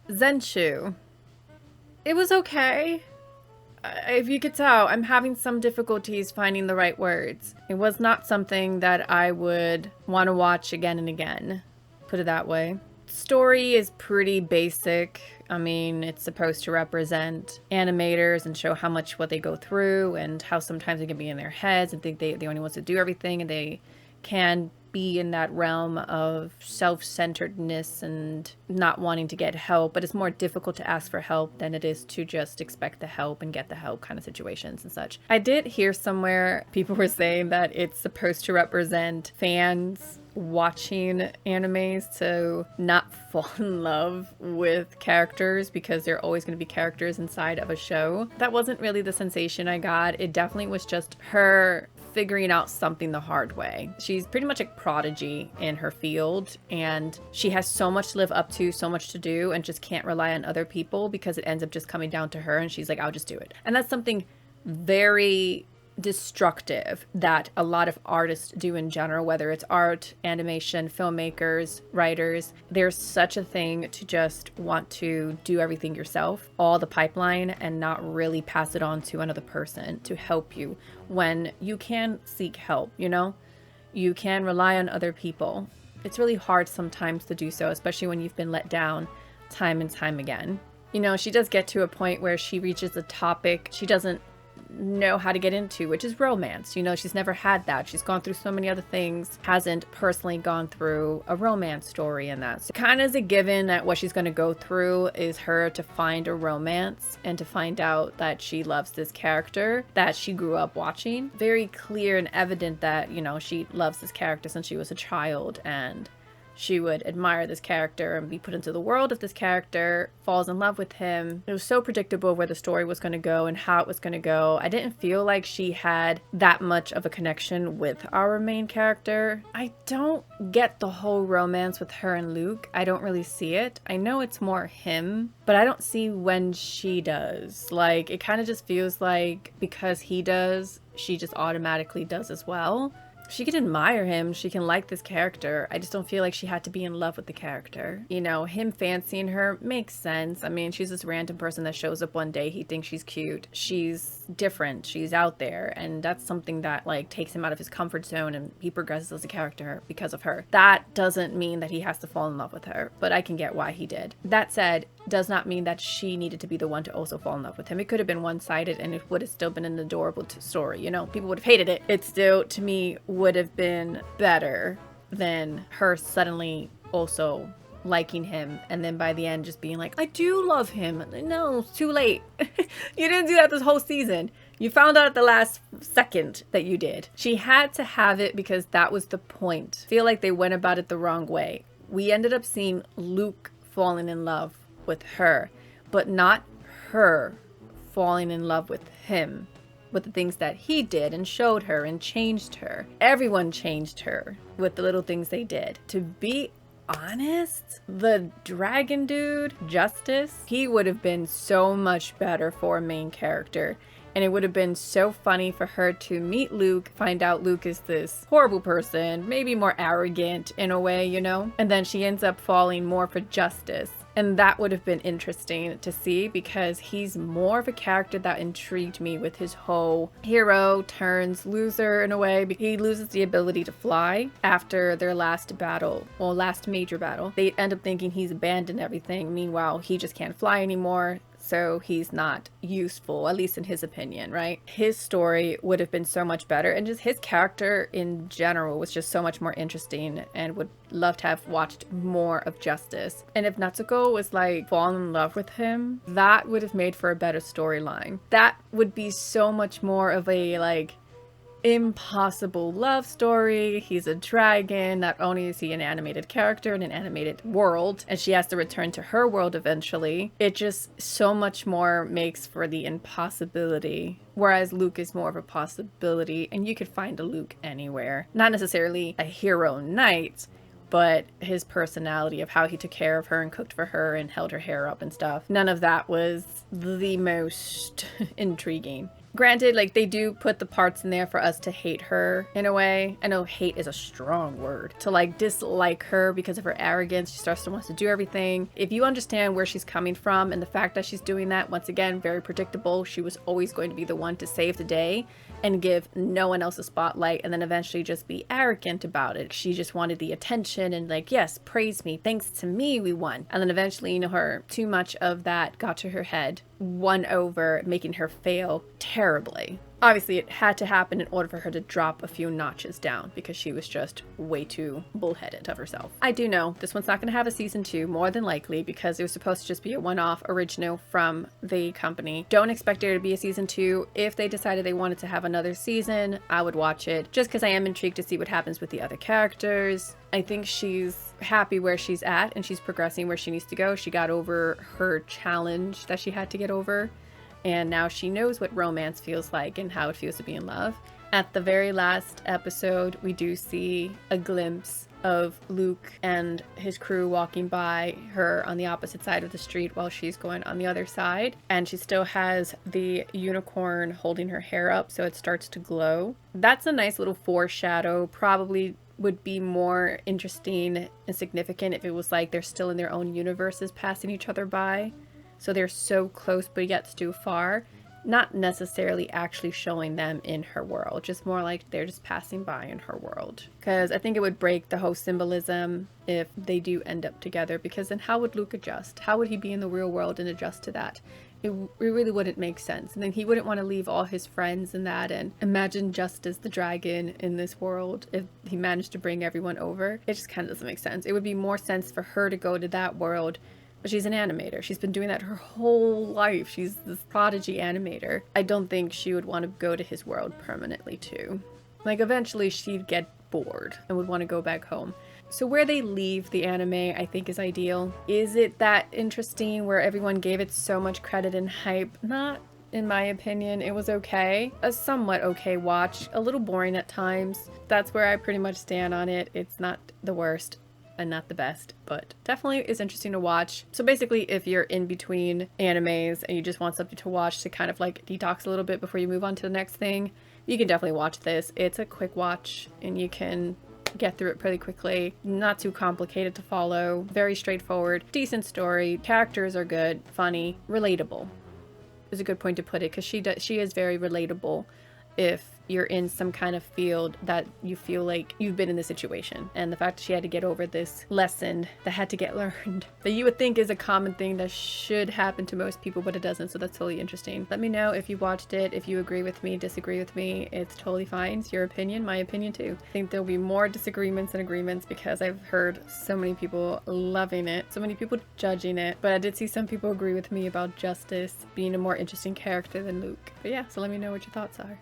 Zenshu. It was okay. If you could tell, I'm having some difficulties finding the right words. It was not something that I would want to watch again and again. Put it that way. Story is pretty basic. I mean, it's supposed to represent animators and show how much what they go through and how sometimes they can be in their heads and think they only want to do everything, and they can be in that realm of self-centeredness and not wanting to get help. But it's more difficult to ask for help than it is to just expect the help and get the help kind of situations and such. I did hear somewhere people were saying that it's supposed to represent fans watching animes to not fall in love with characters because they're always going to be characters inside of a show. That wasn't really the sensation I got. It definitely was just her figuring out something the hard way. She's pretty much a prodigy in her field, and she has so much to live up to, so much to do, and just can't rely on other people because it ends up just coming down to her, and she's like, I'll just do it. And that's something very destructive that a lot of artists do in general, whether it's art, animation, filmmakers, writers. There's such a thing to just want to do everything yourself, all the pipeline, and not really pass it on to another person to help you when you can seek help, you know? You can rely on other people. It's really hard sometimes to do so, especially when you've been let down time and time again. You know, she does get to a point where she reaches a topic she doesn't know how to get into, which is romance. You know, she's never had that. She's gone through so many other things, hasn't personally gone through a romance story in that. So kind of is a given that what she's going to go through is her to find a romance and to find out that she loves this character that she grew up watching. Very clear and evident that, you know, she loves this character since she was a child, and she would admire this character and be put into the world of this character, falls in love with him. It was so predictable where the story was going to go and how it was going to go. I didn't feel like she had that much of a connection with our main character. I don't get the whole romance with her and Luke. I don't really see it. I know it's more him, but I don't see when she does. Like, it kind of just feels like because he does, she just automatically does as well. She can admire him, she can like this character. I just don't feel like she had to be in love with the character. You know, him fancying her makes sense. I mean, she's this random person that shows up one day, he thinks she's cute. She's different, she's out there, and that's something that like takes him out of his comfort zone, and he progresses as a character because of her. That doesn't mean that he has to fall in love with her, but I can get why he did. That said, does not mean that she needed to be the one to also fall in love with him. It could have been one-sided and it would have still been an adorable story, you know? People would have hated it. It still, to me, would have been better than her suddenly also liking him and then by the end just being like, I do love him. No, it's too late. You didn't do that this whole season. You found out at the last second that you did. She had to have it because that was the point. I feel like they went about it the wrong way. We ended up seeing Luke falling in love with her, but not her falling in love with him, with the things that he did and showed her and changed her. Everyone changed her with the little things they did. To be honest, the dragon dude, Justice, he would have been so much better for a main character. And it would have been so funny for her to meet Luke, find out Luke is this horrible person, maybe more arrogant in a way, you know? And then she ends up falling more for Justice. And that would have been interesting to see because he's more of a character that intrigued me with his whole hero turns loser in a way. He loses the ability to fly after their last battle, or last major battle. They end up thinking he's abandoned everything. Meanwhile, he just can't fly anymore. So he's not useful, at least in his opinion, right? His story would have been so much better, and just his character in general was just so much more interesting, and would love to have watched more of Justice. And if Natsuko was like falling in love with him, that would have made for a better storyline. That would be so much more of a like impossible love story. He's a dragon. Not only is he an animated character in an animated world, and she has to return to her world eventually, it just so much more makes for the impossibility. Whereas Luke is more of a possibility, and you could find a Luke anywhere. Not necessarily a hero knight, but his personality of how he took care of her and cooked for her and held her hair up and stuff. None of that was the most intriguing. Granted, like, they do put the parts in there for us to hate her in a way. I know hate is a strong word. To like dislike her because of her arrogance. She starts to want to do everything. If you understand where she's coming from and the fact that she's doing that, once again, very predictable. She was always going to be the one to save the day and give no one else a spotlight, and then eventually just be arrogant about it. She just wanted the attention and like, yes, praise me, thanks to me we won. And then eventually, you know, her too much of that got to her head, won over, making her fail terribly. Obviously, it had to happen in order for her to drop a few notches down because she was just way too bullheaded of herself. I do know this one's not going to have a season 2, more than likely, because it was supposed to just be a one-off original from the company. Don't expect there to be a season 2. If they decided they wanted to have another season, I would watch it just because I am intrigued to see what happens with the other characters. I think she's happy where she's at and she's progressing where she needs to go. She got over her challenge that she had to get over. And now she knows what romance feels like and how it feels to be in love. At the very last episode, we do see a glimpse of Luke and his crew walking by her on the opposite side of the street while she's going on the other side. And she still has the unicorn holding her hair up, so it starts to glow. That's a nice little foreshadow. Probably would be more interesting and significant if it was like they're still in their own universes passing each other by. So they're so close but yet still far, not necessarily actually showing them in her world, just more like they're just passing by in her world. Because I think it would break the whole symbolism if they do end up together, because then how would Luke adjust? How would he be in the real world and adjust to that? It really wouldn't make sense. And then he wouldn't want to leave all his friends and that, and imagine Justice the dragon in this world if he managed to bring everyone over. It just kind of doesn't make sense. It would be more sense for her to go to that world. But she's an animator. She's been doing that her whole life. She's this prodigy animator. I don't think she would want to go to his world permanently too. Like, eventually she'd get bored and would want to go back home. So where they leave the anime, I think, is ideal. Is it that interesting where everyone gave it so much credit and hype? Not in my opinion. It was okay. A somewhat okay watch. A little boring at times. That's where I pretty much stand on it. It's not the worst and not the best, but definitely is interesting to watch. So basically, if you're in between animes and you just want something to watch to kind of like detox a little bit before you move on to the next thing, you can definitely watch this. It's a quick watch and you can get through it pretty quickly. Not too complicated to follow. Very straightforward. Decent story. Characters are good. Funny. Relatable is a good point to put it, because she is very relatable if you're in some kind of field that you feel like you've been in this situation. And the fact that she had to get over this lesson that had to get learned, that you would think is a common thing that should happen to most people, but it doesn't. So that's totally interesting. Let me know if you watched it, if you agree with me, disagree with me. It's totally fine. It's your opinion, my opinion too. I think there'll be more disagreements than agreements because I've heard so many people loving it, so many people judging it, but I did see some people agree with me about Justice being a more interesting character than Luke. But yeah, so let me know what your thoughts are.